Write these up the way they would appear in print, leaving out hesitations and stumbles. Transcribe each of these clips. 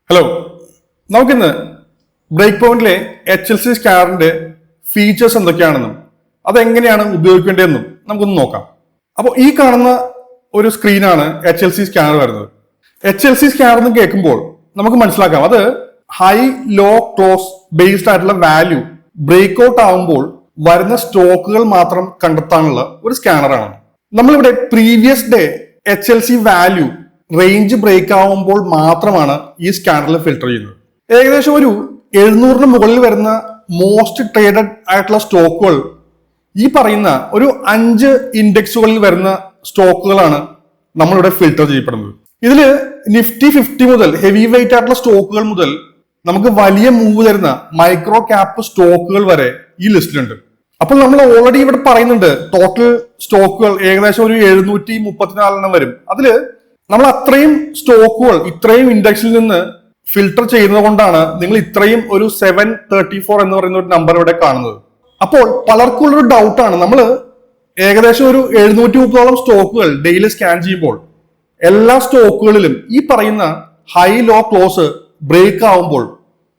Hello, നമുക്കിന്ന് break പോയിന്റിലെ HLC സ്കാനറിന്റെ features എന്തൊക്കെയാണെന്നും അതെങ്ങനെയാണ് ഉപയോഗിക്കേണ്ടതെന്നും നമുക്കൊന്ന് നോക്കാം. അപ്പോൾ ഈ കാണുന്ന ഒരു സ്ക്രീനാണ് HLC സ്കാനർ വരുന്നത്. HLC സ്കാനർ എന്ന് കേൾക്കുമ്പോൾ നമുക്ക് മനസ്സിലാക്കാം അത് ഹൈ ലോ ക്ലോസ് ബേസ്ഡ് ആയിട്ടുള്ള വാല്യൂ ബ്രേക്ക് ഔട്ട് ആകുമ്പോൾ വരുന്ന സ്റ്റോക്കുകൾ മാത്രം കണ്ടെത്താനുള്ള ഒരു സ്കാനറാണ്. നമ്മളിവിടെ previous day HLC value range break ആവുമ്പോൾ മാത്രമാണ് ഈ സ്കാനറിൽ ഫിൽട്ടർ ചെയ്യുന്നത്. ഏകദേശം ഒരു 700-ന് മുകളിൽ വരുന്ന മോസ്റ്റ് ട്രേഡഡ് ആയിട്ടുള്ള സ്റ്റോക്കുകൾ ഈ പറയുന്ന ഒരു 5 ഇൻഡെക്സുകളിൽ വരുന്ന സ്റ്റോക്കുകളാണ് നമ്മളിവിടെ ഫിൽട്ടർ ചെയ്യപ്പെടുന്നത്. ഇതില് നിഫ്റ്റി 50 മുതൽ ഹെവി വെയിറ്റ് ആയിട്ടുള്ള സ്റ്റോക്കുകൾ മുതൽ നമുക്ക് വലിയ മൂവ് തരുന്ന മൈക്രോ ക്യാപ്പ് സ്റ്റോക്കുകൾ വരെ ഈ ലിസ്റ്റിലുണ്ട്. അപ്പോൾ നമ്മൾ ഓൾറെഡി ഇവിടെ പറയുന്നുണ്ട് ടോട്ടൽ സ്റ്റോക്കുകൾ ഏകദേശം ഒരു 734 വരും. അതില് നമ്മൾ അത്രയും സ്റ്റോക്കുകൾ ഇത്രയും ഇൻഡെക്സിൽ നിന്ന് ഫിൽട്ടർ ചെയ്യുന്നത് കൊണ്ടാണ് നിങ്ങൾ ഇത്രയും ഒരു 734 എന്ന് പറയുന്ന ഒരു നമ്പർ ഇവിടെ കാണുന്നത്. അപ്പോൾ പലർക്കും ഉള്ളൊരു ഡൗട്ടാണ്, നമ്മൾ ഏകദേശം ഒരു 730ഓളം സ്റ്റോക്കുകൾ ഡെയിലി സ്കാൻ ചെയ്യുമ്പോൾ എല്ലാ സ്റ്റോക്കുകളിലും ഈ പറയുന്ന ഹൈ ലോ ക്ലോസ് ബ്രേക്ക് ആവുമ്പോൾ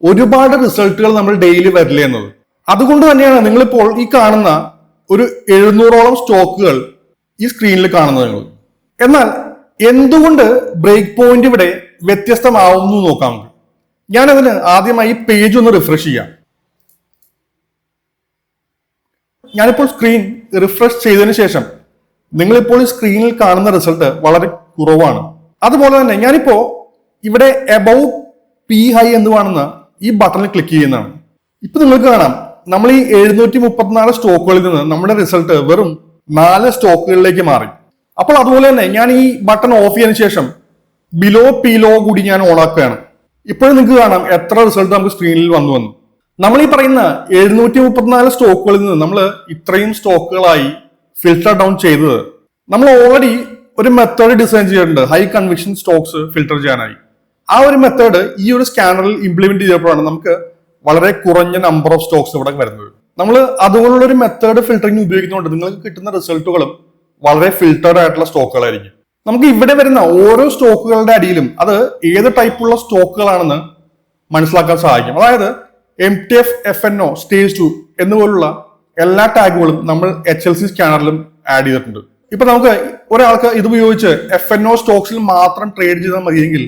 ഒരുപാട് റിസൾട്ടുകൾ നമ്മൾ ഡെയിലി വരില്ല എന്നത്. അതുകൊണ്ട് തന്നെയാണ് നിങ്ങളിപ്പോൾ ഈ കാണുന്ന ഒരു 700ഓളം സ്റ്റോക്കുകൾ ഈ സ്ക്രീനിൽ കാണുന്നത്. എന്നാൽ എന്തുകൊണ്ട് ബ്രേക്ക് പോയിന്റ് ഇവിടെ വ്യത്യസ്തമാവുന്നു നോക്കാം. ഞാനതിന് ആദ്യമായി പേജ് ഒന്ന് റിഫ്രഷ് ചെയ്യാം. ഞാനിപ്പോൾ സ്ക്രീൻ റിഫ്രഷ് ചെയ്തതിനു ശേഷം നിങ്ങളിപ്പോൾ ഈ സ്ക്രീനിൽ കാണുന്ന റിസൾട്ട് വളരെ കുറവാണ്. അതുപോലെ തന്നെ ഞാനിപ്പോ ഇവിടെ എബൌട്ട് പി ഹൈ എന്ന് കാണുന്ന ഈ ബട്ടണിൽ ക്ലിക്ക് ചെയ്യുന്നതാണ്. ഇപ്പൊ നിങ്ങൾക്ക് കാണാം നമ്മൾ ഈ 734 സ്റ്റോക്കുകളിൽ നിന്ന് നമ്മുടെ റിസൾട്ട് വെറും 4 സ്റ്റോക്കുകളിലേക്ക് മാറി. അപ്പോൾ അതുപോലെ തന്നെ ഞാൻ ഈ ബട്ടൺ ഓഫ് ചെയ്തതിനു ശേഷം ബിലോ പീലോ കൂടി ഞാൻ ഓൺ ആക്കുകയാണ്. ഇപ്പോഴും നിങ്ങൾക്ക് കാണാം എത്ര റിസൾട്ട് നമുക്ക് സ്ക്രീനിൽ വന്നു. നമ്മൾ ഈ പറയുന്ന 734 സ്റ്റോക്കുകളിൽ നിന്ന് നമ്മൾ ഇത്രയും സ്റ്റോക്കുകളായി ഫിൽട്ടർ ഡൗൺ ചെയ്തത് നമ്മൾ ഓൾറെഡി ഒരു മെത്തേഡ് ഡിസൈൻ ചെയ്തിട്ടുണ്ട് ഹൈ കൺവിക്ഷൻ സ്റ്റോക്സ് ഫിൽട്ടർ ചെയ്യാനായി. ആ ഒരു മെത്തേഡ് ഈ ഒരു സ്കാനറിൽ ഇംപ്ലിമെന്റ് ചെയ്തപ്പോഴാണ് നമുക്ക് വളരെ കുറഞ്ഞ നമ്പർ ഓഫ് സ്റ്റോക്സ് ഇവിടെ വരുന്നത്. നമ്മൾ അതുപോലുള്ള ഒരു മെത്തേഡ് ഫിൽട്ടറിംഗ് ഉപയോഗിക്കുന്നതുകൊണ്ട് നിങ്ങൾക്ക് കിട്ടുന്ന റിസൾട്ടുകളും വളരെ ഫിൽട്ടേർഡ് ആയിട്ടുള്ള സ്റ്റോക്കുകളായിരിക്കും. നമുക്ക് ഇവിടെ വരുന്ന ഓരോ സ്റ്റോക്കുകളുടെ അടിയിലും അത് ഏത് ടൈപ്പുള്ള സ്റ്റോക്കുകളാണെന്ന് മനസ്സിലാക്കാൻ സഹായിക്കും. അതായത് MTF, FNO, സ്റ്റേജ് 2 എന്നുപോലുള്ള എല്ലാ ടാഗുകളും നമ്മൾ HLC സ്കാനറിലും ആഡ് ചെയ്തിട്ടുണ്ട്. ഇപ്പൊ നമുക്ക് ഒരാൾക്ക് ഇത് ഉപയോഗിച്ച് FNO സ്റ്റോക്സിൽ മാത്രം ട്രേഡ് ചെയ്താൽ മതിയെങ്കിൽ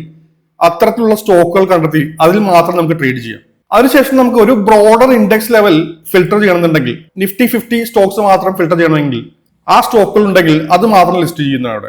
അത്തരത്തിലുള്ള സ്റ്റോക്കുകൾ കണ്ടെത്തി അതിൽ മാത്രം നമുക്ക് ട്രേഡ് ചെയ്യാം. അതിനുശേഷം നമുക്ക് ഒരു ബ്രോഡർ ഇൻഡെക്സ് ലെവൽ ഫിൽട്ടർ ചെയ്യണമെന്നുണ്ടെങ്കിൽ നിഫ്റ്റി 50 സ്റ്റോക്സ് മാത്രം ഫിൽട്ടർ ചെയ്യണമെങ്കിൽ ആ സ്റ്റോക്കുകൾ ഉണ്ടെങ്കിൽ അത് മാത്രം ലിസ്റ്റ് ചെയ്യുന്നതാണ്.